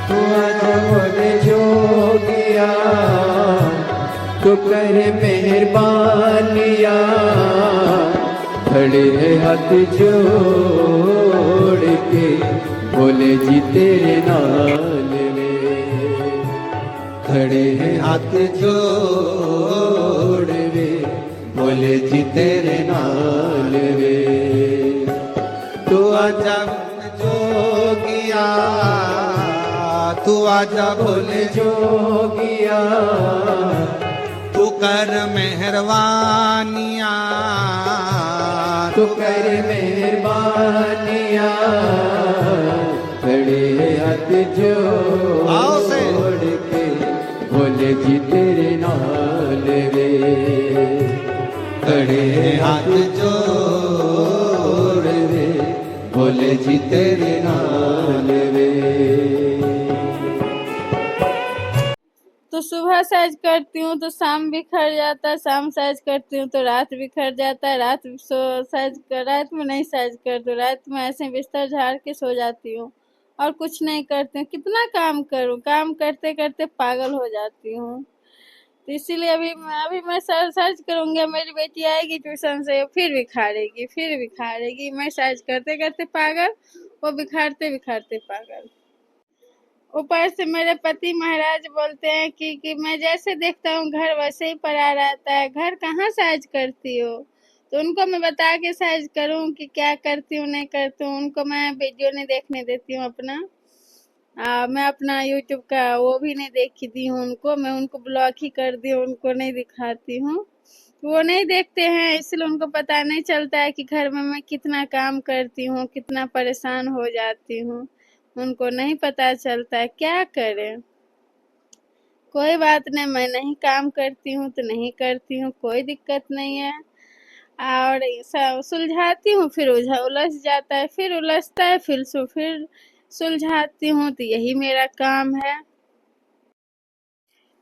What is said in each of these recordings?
तू आजा बोले जोगिया, तू कर मेहरबानिया, खड़े हैं हाथ जोड़ के बोले जी तेरे नाल वे, खड़े हैं हाथ जोड़ वे बोले जी तेरे नाल वे। तू आजा जोगिया, तू आजा बोले जोगिया, तू कर मेहरबानिया, तू कर मेहरबानिया, खड़े हाथ जोड़ के बोले जी तेरे नाल वे, खड़े हाथ जोड़ वे बोले जी तेरे नाल वे। तो सुबह साइज करती हूँ तो शाम बिखर जाता है, शाम साइज करती हूँ तो रात बिखर जाता है, रात में नहीं साइज करती हूँ, रात में ऐसे बिस्तर झाड़ के सो जाती हूँ और कुछ नहीं करती हूँ। कितना काम करूँ, काम करते करते पागल हो जाती हूँ। तो इसीलिए अभी मैं सर्च करूँगी, मेरी बेटी आएगी ट्यूशन से फिर बिखारेगी, मैं सर्च करते करते पागल, वो बिखारते बिखारते पागल। ऊपर से मेरे पति महाराज बोलते हैं कि मैं जैसे देखता हूँ घर वैसे ही पड़ा रहता है, घर कहाँ साइज करती हो। तो उनको मैं बता के साइज करूँ कि क्या करती हूँ नहीं करती हूँ, उनको मैं वीडियो नहीं देखने देती हूँ अपना। मैं अपना यूट्यूब का वो भी नहीं देखी दी हूँ उनको, मैं उनको ब्लॉक ही कर दी हूँ, उनको नहीं दिखाती हूँ। वो नहीं देखते हैं, इसलिए उनको पता नहीं चलता है कि घर में मैं कितना काम करती हूँ, कितना परेशान हो जाती हूँ, उनको नहीं पता चलता है। क्या करें, कोई बात नहीं, मैं नहीं काम करती हूँ तो नहीं करती हूँ, कोई दिक्कत नहीं है। और सुलझाती हूँ फिर उलझ जाता है, फिर उलझता है, फिर सुलझाती हूँ, तो यही मेरा काम है।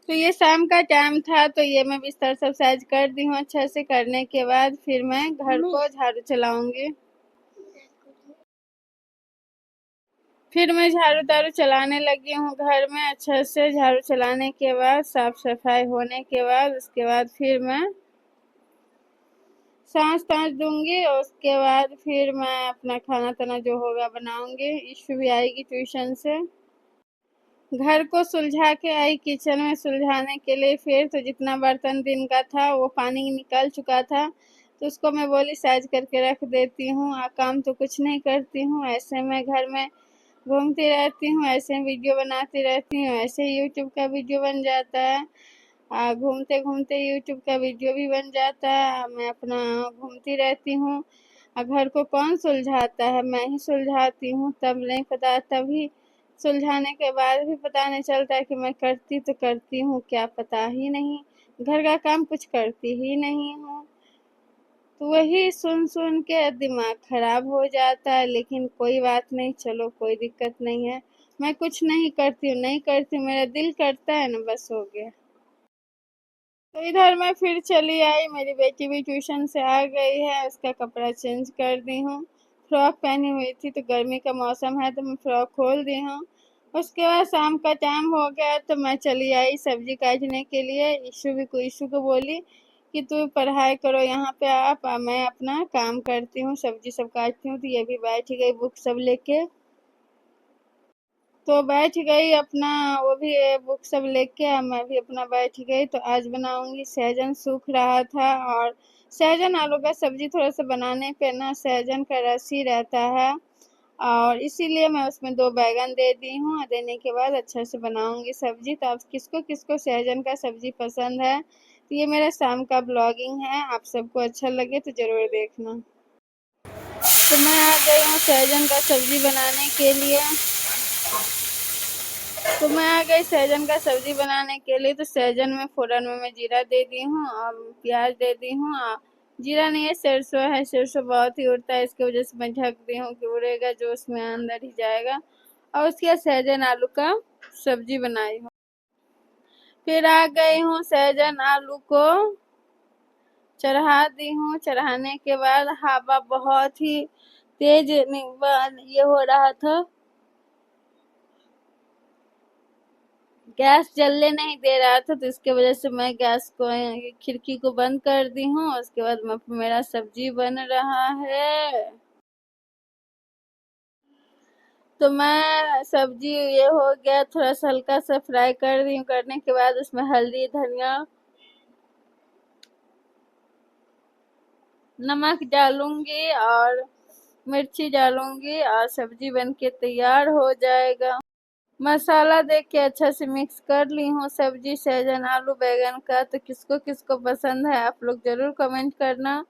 तो ये शाम का टाइम था, तो ये मैं बिस्तर सब साइज कर दी हूँ अच्छे से। करने के बाद फिर मैं घर को झाड़ू चलाऊंगी, फिर मैं झाड़ू ताड़ू चलाने लगी हूँ घर में अच्छे से। झाड़ू चलाने के बाद, साफ सफाई होने के बाद, उसके बाद फिर मैं सांस दूंगी और उसके बाद फिर मैं अपना खाना ताना जो होगा बनाऊंगी। ईशु भी आएगी ट्यूशन से। घर को सुलझा के आई किचन में सुलझाने के लिए, फिर तो जितना बर्तन दिन का था वो पानी निकल चुका था, तो उसको मैं बोली साइज करके रख देती हूँ। काम तो कुछ नहीं करती हूँ, ऐसे मैं घर में घूमती रहती हूँ, ऐसे वीडियो बनाती रहती हूँ, ऐसे यूट्यूब का वीडियो बन जाता है। घूमते घूमते यूट्यूब का वीडियो भी बन जाता है। मैं अपना घूमती रहती हूँ। घर को कौन सुलझाता है, मैं ही सुलझाती हूँ। तब नहीं पता, तभी सुलझाने के बाद भी पता नहीं चलता है कि मैं करती तो करती हूँ क्या, पता ही नहीं। घर का काम कुछ करती ही नहीं हूँ, तो वही सुन के दिमाग खराब हो जाता है। लेकिन कोई बात नहीं, चलो कोई दिक्कत नहीं है। मैं कुछ नहीं करती हूँ, मेरा दिल करता है ना, बस हो गया। तो इधर मैं फिर चली आई, मेरी बेटी भी ट्यूशन से आ गई है, उसका कपड़ा चेंज कर दी हूँ। फ्रॉक पहनी हुई थी, तो गर्मी का मौसम है तो मैं फ्रॉक खोल दी हूँ। उसके बाद शाम का टाइम हो गया तो मैं चली आई सब्जी काटने के लिए। ईशु को बोली कि तू पढ़ाई करो यहाँ पे, आप मैं अपना काम करती हूँ, सब्जी सब काटती हूँ। तो ये भी बैठ गई बुक सब लेके, तो बैठ गई अपना, वो भी बुक सब लेके, मैं भी अपना बैठ गई। तो आज बनाऊंगी, सहजन सूख रहा था और सहजन आलू का सब्जी थोड़ा सा बनाने पे ना सहजन का रस ही रहता है, और इसीलिए मैं उसमें 2 बैगन दे दी हूँ। देने के बाद अच्छा से बनाऊंगी सब्जी। तो आप किसको किसको सहजन का सब्जी पसंद है, तो ये मेरा शाम का ब्लॉगिंग है, आप सबको अच्छा लगे तो जरूर देखना। तो मैं आ गई हूँ सहजन का सब्जी बनाने के लिए। तो मैं आ गई सहजन का सब्जी बनाने के लिए। तो सहजन में फोरन में मैं जीरा दे दी हूँ और प्याज दे दी हूँ। जीरा नहीं है, सरसों है, सरसों बहुत ही उड़ता है, इसकी वजह से मैं ढक दी हूँ कि उड़ेगा जो उसमें अंदर ही जाएगा। और उसके बाद सहजन आलू का सब्जी बनाई हूँ। फिर आ गई हूँ सहजन आलू को चढ़ा दी हूँ। चढ़ाने के बाद हवा बहुत ही तेज ये हो रहा था, गैस जलने नहीं दे रहा था, तो इसके वजह से मैं गैस को खिड़की को बंद कर दी हूँ। उसके बाद मेरा सब्जी बन रहा है। तो मैं सब्जी ये हो गया, थोड़ा सा हल्का सा फ्राई कर दी हूँ। करने के बाद उसमें हल्दी, धनिया, नमक डालूंगी और मिर्ची डालूंगी और सब्जी बन के तैयार हो जाएगा। मसाला देख के अच्छा से मिक्स कर ली हूँ सब्जी सहजन आलू बैगन का। तो किसको किसको पसंद है आप लोग जरूर कमेंट करना,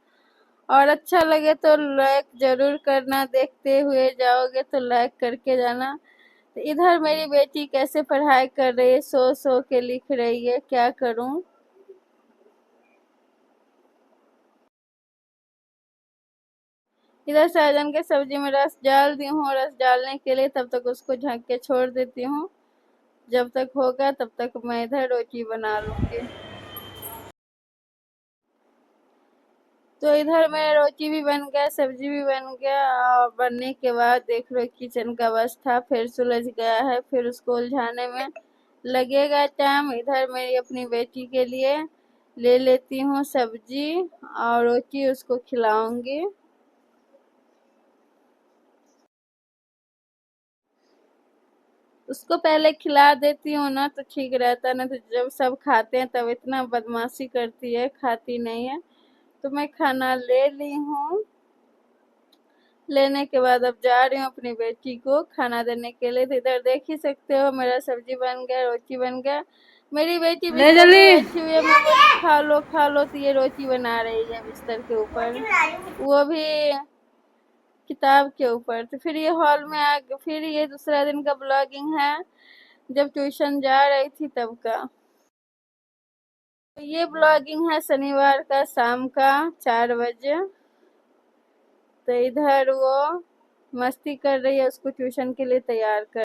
और अच्छा लगे तो लाइक जरूर करना। देखते हुए जाओगे तो लाइक करके जाना। तो इधर मेरी बेटी कैसे पढ़ाई कर रही है, सो के लिख रही है, क्या करूं। इधर सहजन के सब्जी में रस डाल दी हूँ। रस डालने के लिए तब तक उसको ढक के छोड़ देती हूँ। जब तक होगा तब तक मैं इधर रोटी बना लूंगी। तो इधर मेरा रोटी भी बन गया, सब्जी भी बन गया। और बनने के बाद देख लो किचन का अवस्था फिर सुलझ गया है। फिर उसको उलझाने में लगेगा टाइम। इधर मेरी अपनी बेटी के लिए ले लेती हूँ सब्जी और रोटी उसको खिलाऊंगी। उसको पहले खिला देती हूँ ना तो ठीक रहता है, ना तो जब सब खाते हैं तब इतना बदमाशी करती है, खाती नहीं है। तो मैं खाना ले ली हूँ। लेने के बाद अब जा रही हूँ अपनी बेटी को खाना देने के लिए। तो इधर देख ही सकते हो मेरा सब्जी बन गया, रोटी बन गया। मेरी बेटी बिस्तर पे बैठी हुई है, मैं बोली खा लो खा लो, तो ये रोटी बना रही है बिस्तर के ऊपर, वो भी किताब के ऊपर। तो फिर ये हॉल में आ गए। फिर ये दूसरा दिन का ब्लॉगिंग है, जब ट्यूशन जा रही थी तब का। तो ये ब्लॉगिंग है शनिवार का शाम का 4 बजे। तो इधर वो मस्ती कर रही है, उसको ट्यूशन के लिए तैयार कर